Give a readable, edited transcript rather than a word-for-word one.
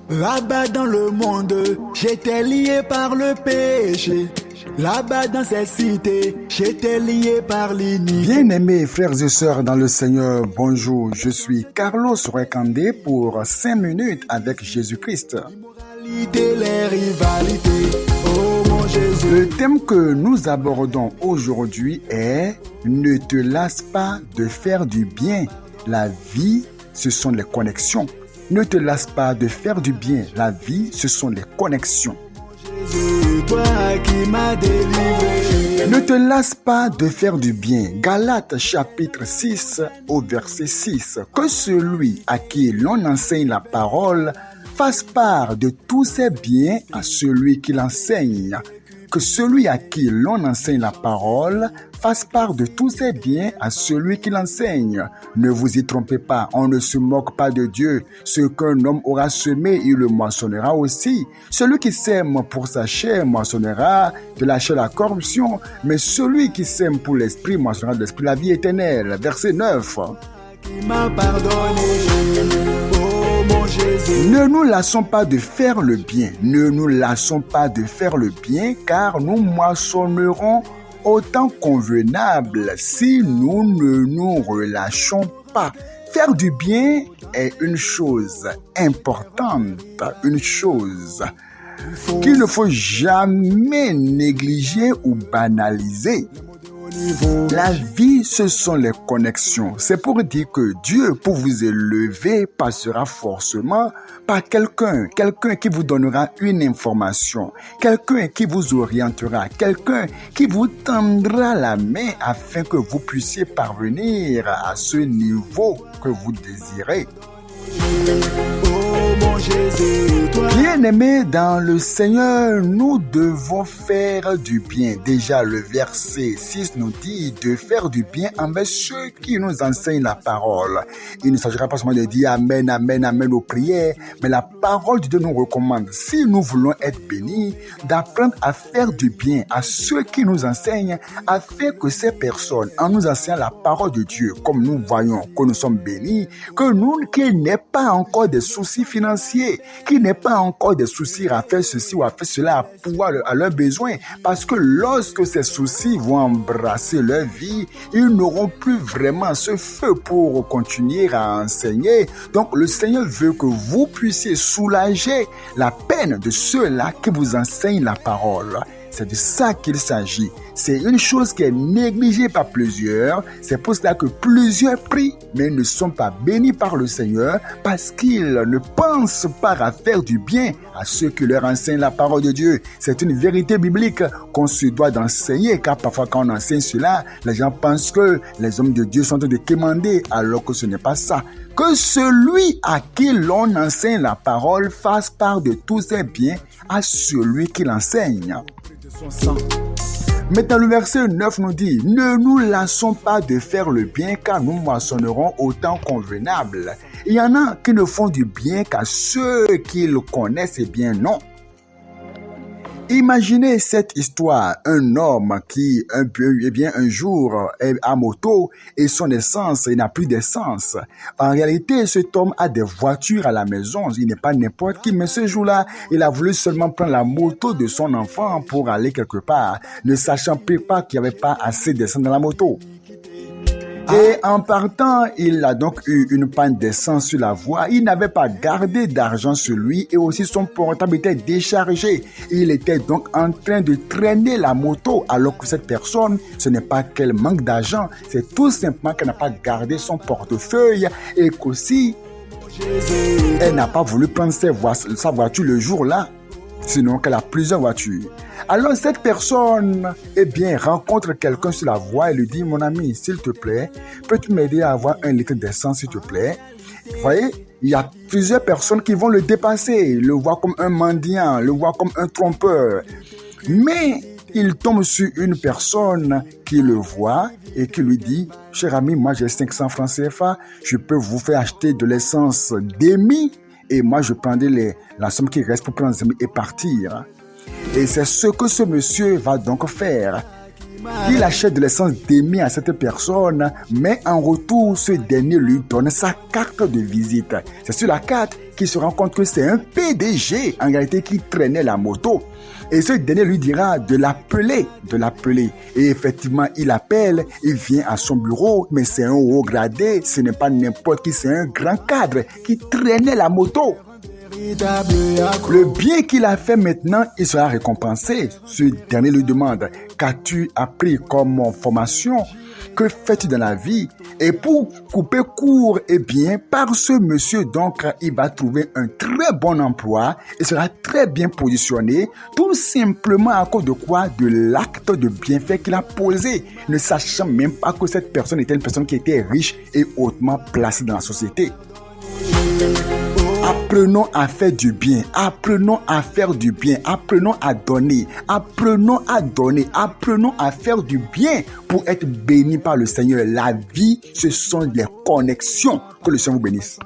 Là-bas dans le monde, j'étais lié par le péché. Là-bas dans cette cité, j'étais lié par l'iniquité. Bien-aimés frères et sœurs dans le Seigneur, bonjour. Je suis Carlos Rekandé pour 5 minutes avec Jésus-Christ. Les rivalités, oh mon Jésus. Le thème que nous abordons aujourd'hui est « Ne te lasse pas de faire du bien. La vie, ce sont les connexions. » Ne te lasse pas de faire du bien. La vie, ce sont les connexions. Jésus, toi qui m'as délivré. Ne te lasse pas de faire du bien. Galates chapitre 6 au verset 6. Que celui à qui l'on enseigne la parole fasse part de tous ses biens à celui qui l'enseigne. Que celui à qui l'on enseigne la parole fasse part de tous ses biens à celui qui l'enseigne. Ne vous y trompez pas, on ne se moque pas de Dieu. Ce qu'un homme aura semé, il le moissonnera aussi. Celui qui sème pour sa chair moissonnera de la chair la corruption, mais celui qui sème pour l'esprit moissonnera de l'esprit la vie éternelle. Verset 9. Qui m'a pardonné. Ne nous lassons pas de faire le bien. Ne nous lassons pas de faire le bien, car nous moissonnerons au temps convenable si nous ne nous relâchons pas. Faire du bien est une chose importante, une chose qu'il ne faut jamais négliger ou banaliser. La vie, ce sont les connexions. C'est pour dire que Dieu, pour vous élever, passera forcément par quelqu'un qui vous donnera une information, quelqu'un qui vous orientera, quelqu'un qui vous tendra la main afin que vous puissiez parvenir à ce niveau que vous désirez. Bien-aimés dans le Seigneur, nous devons faire du bien. Déjà, le verset 6 nous dit de faire du bien envers ceux qui nous enseignent la parole. Il ne s'agira pas seulement de dire Amen, Amen, Amen aux prières, mais la parole de Dieu nous recommande, si nous voulons être bénis, d'apprendre à faire du bien à ceux qui nous enseignent, afin que ces personnes, en nous enseignant la parole de Dieu, comme nous voyons que nous sommes bénis, qu'il n'ait pas encore des soucis financiers, qu'il n'ait pas encore des soucis à faire ceci ou à faire cela, à pouvoir à leurs besoins. Parce que lorsque ces soucis vont embrasser leur vie, ils n'auront plus vraiment ce feu pour continuer à enseigner. Donc le Seigneur veut que vous puissiez soulager la peine de ceux-là qui vous enseignent la parole. C'est de ça qu'il s'agit. C'est une chose qui est négligée par plusieurs. C'est pour cela que plusieurs prient, mais ne sont pas bénis par le Seigneur parce qu'ils ne pensent pas à faire du bien à ceux qui leur enseignent la parole de Dieu. C'est une vérité biblique qu'on se doit d'enseigner, car parfois quand on enseigne cela, les gens pensent que les hommes de Dieu sont en train de quémander, alors que ce n'est pas ça. Que celui à qui l'on enseigne la parole fasse part de tous ses biens à celui qui l'enseigne. Maintenant, le verset 9 nous dit « Ne nous lassons pas de faire le bien, car nous moissonnerons au temps convenable. » Il y en a qui ne font du bien qu'à ceux qui le connaissent, eh bien non. Imaginez cette histoire, un homme qui un jour est à moto et son essence, il n'a plus d'essence. En réalité, cet homme a des voitures à la maison, il n'est pas n'importe qui, mais ce jour-là, il a voulu seulement prendre la moto de son enfant pour aller quelque part, ne sachant pas qu'il n'y avait pas assez d'essence dans la moto. Et en partant, il a donc eu une panne d'essence sur la voie. Il n'avait pas gardé d'argent sur lui et aussi son portable était déchargé. Il était donc en train de traîner la moto alors que cette personne, ce n'est pas qu'elle manque d'argent, c'est tout simplement qu'elle n'a pas gardé son portefeuille et qu'aussi, elle n'a pas voulu prendre sa voiture le jour-là. Sinon qu'elle a plusieurs voitures. Alors cette personne, rencontre quelqu'un sur la voie et lui dit « Mon ami, s'il te plaît, peux-tu m'aider à avoir 1 litre d'essence, s'il te plaît ?» Vous voyez, il y a plusieurs personnes qui vont le dépasser, le voir comme un mendiant, le voir comme un trompeur. Mais il tombe sur une personne qui le voit et qui lui dit « Cher ami, moi j'ai 500 francs CFA, je peux vous faire acheter de l'essence demi. Et moi, je prendrai la somme qui reste pour prendre les amis et partir. » Et c'est ce que ce monsieur va donc faire. Il achète de l'essence demi à cette personne, mais en retour, ce dernier lui donne sa carte de visite. C'est sur la carte qu'il se rend compte que c'est un PDG, en réalité, qui traînait la moto. Et ce dernier lui dira de l'appeler. Et effectivement, il appelle, il vient à son bureau, mais c'est un haut gradé, ce n'est pas n'importe qui, c'est un grand cadre qui traînait la moto. Le bien qu'il a fait maintenant, il sera récompensé. Ce dernier lui demande, qu'as-tu appris comme formation? Que fais-tu dans la vie? Et pour couper court, par ce monsieur, donc, il va trouver un très bon emploi et sera très bien positionné, tout simplement à cause de quoi? De l'acte de bienfait qu'il a posé, ne sachant même pas que cette personne était une personne qui était riche et hautement placée dans la société. Apprenons à faire du bien, apprenons à faire du bien, apprenons à donner, apprenons à faire du bien pour être bénis par le Seigneur. La vie, ce sont des connexions. Que le Seigneur vous bénisse.